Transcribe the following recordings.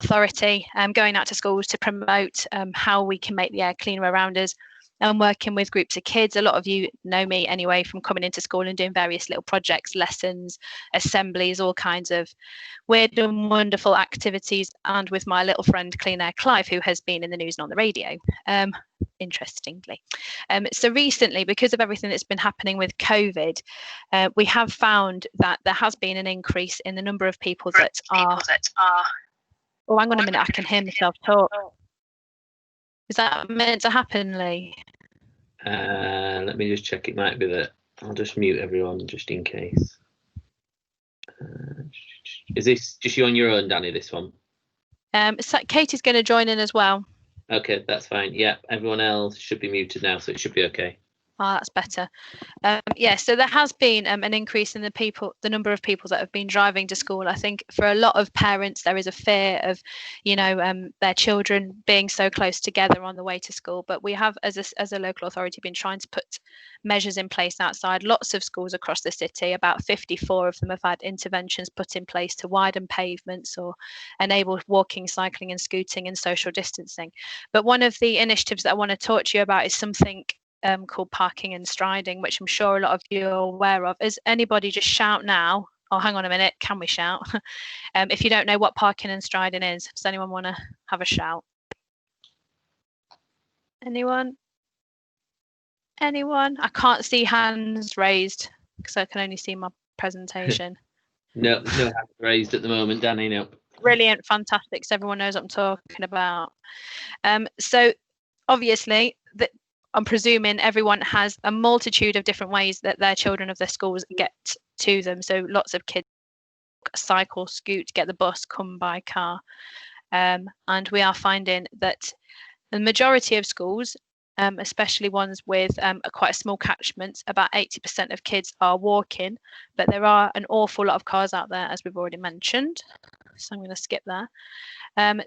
authority, going out to schools to promote how we can make the air cleaner around us, and working with groups of kids. A lot of you know me anyway from coming into school and doing various little projects, lessons, assemblies, all kinds of weird and wonderful activities, and with my little friend Clean Air Clive, who has been in the news and on the radio, interestingly. So recently, because of everything that's been happening with COVID, we have found that there has been an increase in the number of people that are... Oh, hang on a minute, I can hear myself talk. Is that meant to happen, Lee? Let me just check. It might be that. I'll just mute everyone just in case. Is this just you on your own, Danny, this one? So Katie's going to join in as well. Okay, that's fine. Yeah, everyone else should be muted now, so it should be okay. Oh, that's better. Yeah, so there has been an increase in the number of people that have been driving to school. I think for a lot of parents, there is a fear of, their children being so close together on the way to school. But we have, as a local authority, been trying to put measures in place outside lots of schools across the city. About 54 of them have had interventions put in place to widen pavements or enable walking, cycling and scooting and social distancing. But one of the initiatives that I want to talk to you about is something called parking and striding, which I'm sure a lot of you are aware of. Is anybody just shout now? Oh, hang on a minute. Can we shout? If you don't know what parking and striding is, does anyone want to have a shout? Anyone? I can't see hands raised because I can only see my presentation. No hands raised at the moment, Danny. No. Brilliant, fantastic. So everyone knows what I'm talking about. So obviously, I'm presuming everyone has a multitude of different ways that their children of their schools get to them. So lots of kids cycle, scoot, get the bus, come by car. And we are finding that the majority of schools, especially ones with quite a small catchment, about 80% of kids are walking, but there are an awful lot of cars out there, as we've already mentioned. So I'm going to skip there.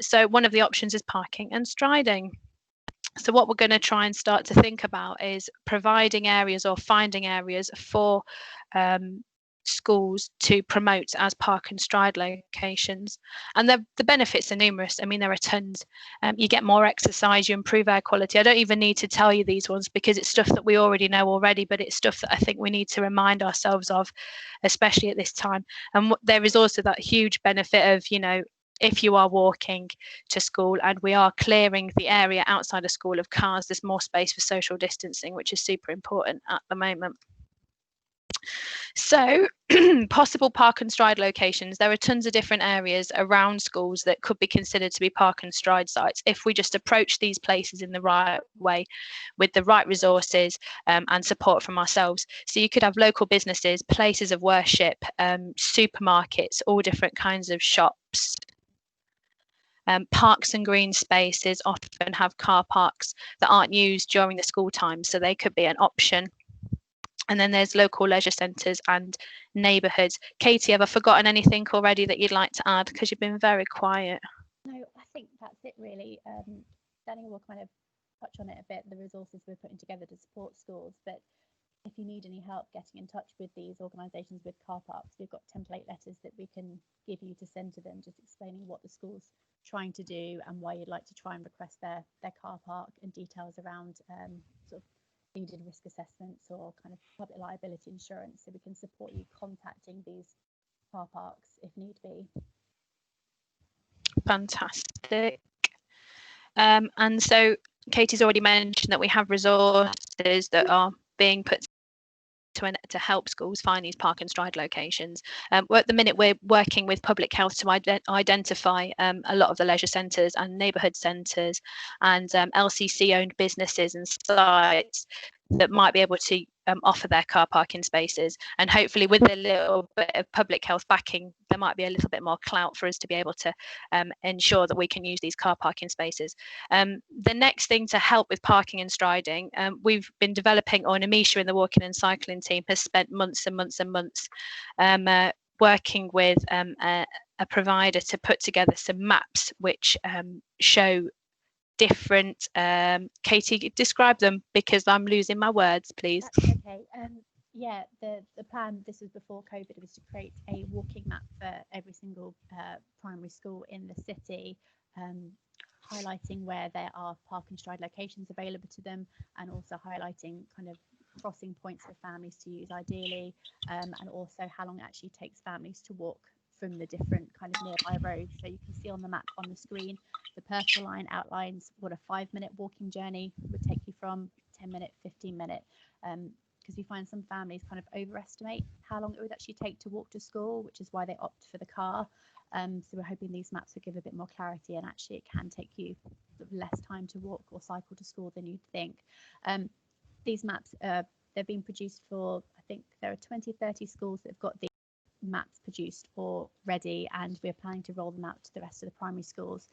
So one of the options is parking and striding. So what we're going to try and start to think about is providing areas or finding areas for schools to promote as park and stride locations. And the benefits are numerous. I mean, there are tons. You get more exercise, you improve air quality. I don't even need to tell you these ones because it's stuff that we already know already, but it's stuff that I think we need to remind ourselves of, especially at this time. And there is also that huge benefit of, if you are walking to school and we are clearing the area outside of school of cars, there's more space for social distancing, which is super important at the moment. So possible park and stride locations. There are tons of different areas around schools that could be considered to be park and stride sites if we just approach these places in the right way with the right resources and support from ourselves. So you could have local businesses, places of worship, supermarkets, all different kinds of shops. Parks and green spaces often have car parks that aren't used during the school time, so they could be an option. And then there's local leisure centres and neighbourhoods. Katie, have I forgotten anything already that you'd like to add? Because you've been very quiet. No, I think that's it really. Danny will kind of touch on it a bit, the resources we're putting together to support schools. But if you need any help getting in touch with these organisations with car parks, we've got template letters that we can give you to send to them, just explaining what the school's trying to do and why you'd like to try and request their car park, and details around sort of needed risk assessments or kind of public liability insurance, so we can support you contacting these car parks if need be. Fantastic. And so Katie's already mentioned that we have resources that are being put to help schools find these park and stride locations. At the minute, we're working with public health to identify a lot of the leisure centres and neighbourhood centres and LCC owned businesses and sites that might be able to offer their car parking spaces, and hopefully with a little bit of public health backing there might be a little bit more clout for us to be able to ensure that we can use these car parking spaces. The next thing to help with parking and striding, we've been developing, or Amisha in the walking and cycling team has spent months and months and months working with a provider to put together some maps which show different Katie, describe them because I'm losing my words, please. That's okay. Yeah, the plan, this was before COVID, was to create a walking map for every single primary school in the city, highlighting where there are park and stride locations available to them, and also highlighting kind of crossing points for families to use ideally, and also how long it actually takes families to walk from the different kind of nearby roads. So you can see on the map on the screen, the purple line outlines what a 5-minute walking journey would take you from, 10-minute, 15-minute. Because we find some families kind of overestimate how long it would actually take to walk to school, which is why they opt for the car. So we're hoping these maps will give a bit more clarity, and actually it can take you less time to walk or cycle to school than you'd think. These maps, they're being produced for, I think there are 20-30 schools that have got the maps produced or ready, and we're planning to roll them out to the rest of the primary schools.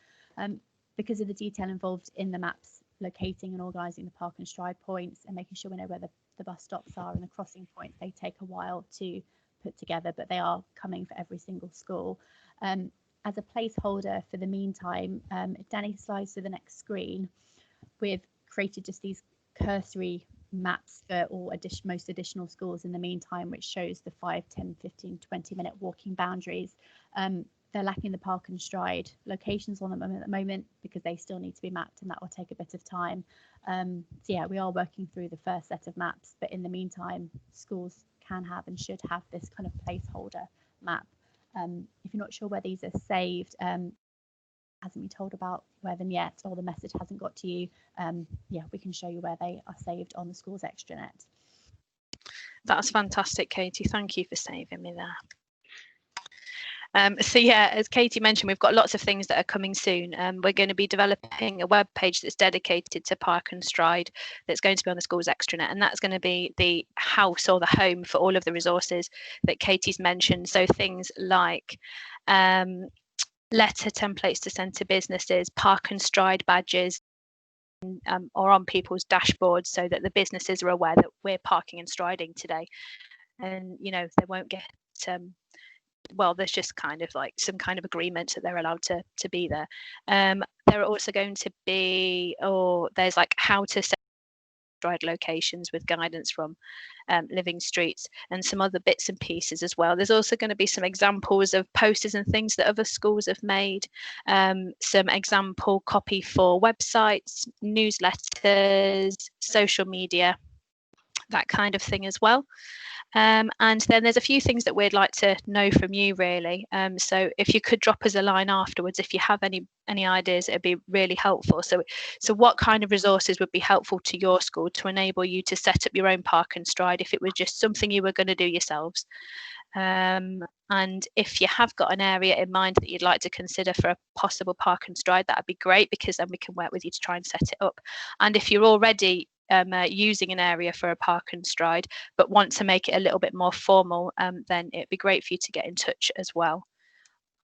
Because of the detail involved in the maps, locating and organising the park and stride points and making sure we know where the bus stops are and the crossing points, they take a while to put together, but they are coming for every single school. As a placeholder for the meantime, if Danny slides to the next screen, we've created just these cursory maps for all most additional schools in the meantime, which shows the 5, 10, 15, 20-minute walking boundaries. They're lacking the park and stride locations on them at the moment because they still need to be mapped, and that will take a bit of time. So yeah, we are working through the first set of maps, but in the meantime, schools can have and should have this kind of placeholder map. If you're not sure where these are saved, hasn't been told about where them yet, or the message hasn't got to you, yeah, we can show you where they are saved on the school's extranet. That's fantastic, Katie. Thank you for saving me there. So yeah, as Katie mentioned, we've got lots of things that are coming soon. We're going to be developing a web page that's dedicated to Park and Stride, that's going to be on the school's extranet, and that's going to be the house or the home for all of the resources that Katie's mentioned. So things like letter templates to send to businesses, Park and Stride badges, or on people's dashboards, so that the businesses are aware that we're parking and striding today, and you know, they won't get well, there's just kind of like some kind of agreement that they're allowed to be there. There are also going to be, there's like how to set stride locations with guidance from Living Streets, and some other bits and pieces as well. There's also going to be some examples of posters and things that other schools have made, some example copy for websites, newsletters, social media, that kind of thing as well. And then there's a few things that we'd like to know from you, really. So if you could drop us a line afterwards, if you have any ideas, it'd be really helpful. So what kind of resources would be helpful to your school to enable you to set up your own Park and Stride if it was just something you were going to do yourselves? And if you have got an area in mind that you'd like to consider for a possible Park and Stride, that'd be great, because then we can work with you to try and set it up. And if you're already using an area for a Park and Stride but want to make it a little bit more formal, then it'd be great for you to get in touch as well.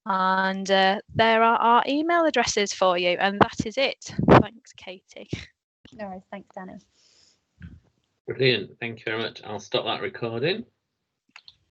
And there are our email addresses for you, and that is it. Thanks, Katie. No worries, thanks, Danny. Brilliant, thank you very much. I'll stop that recording.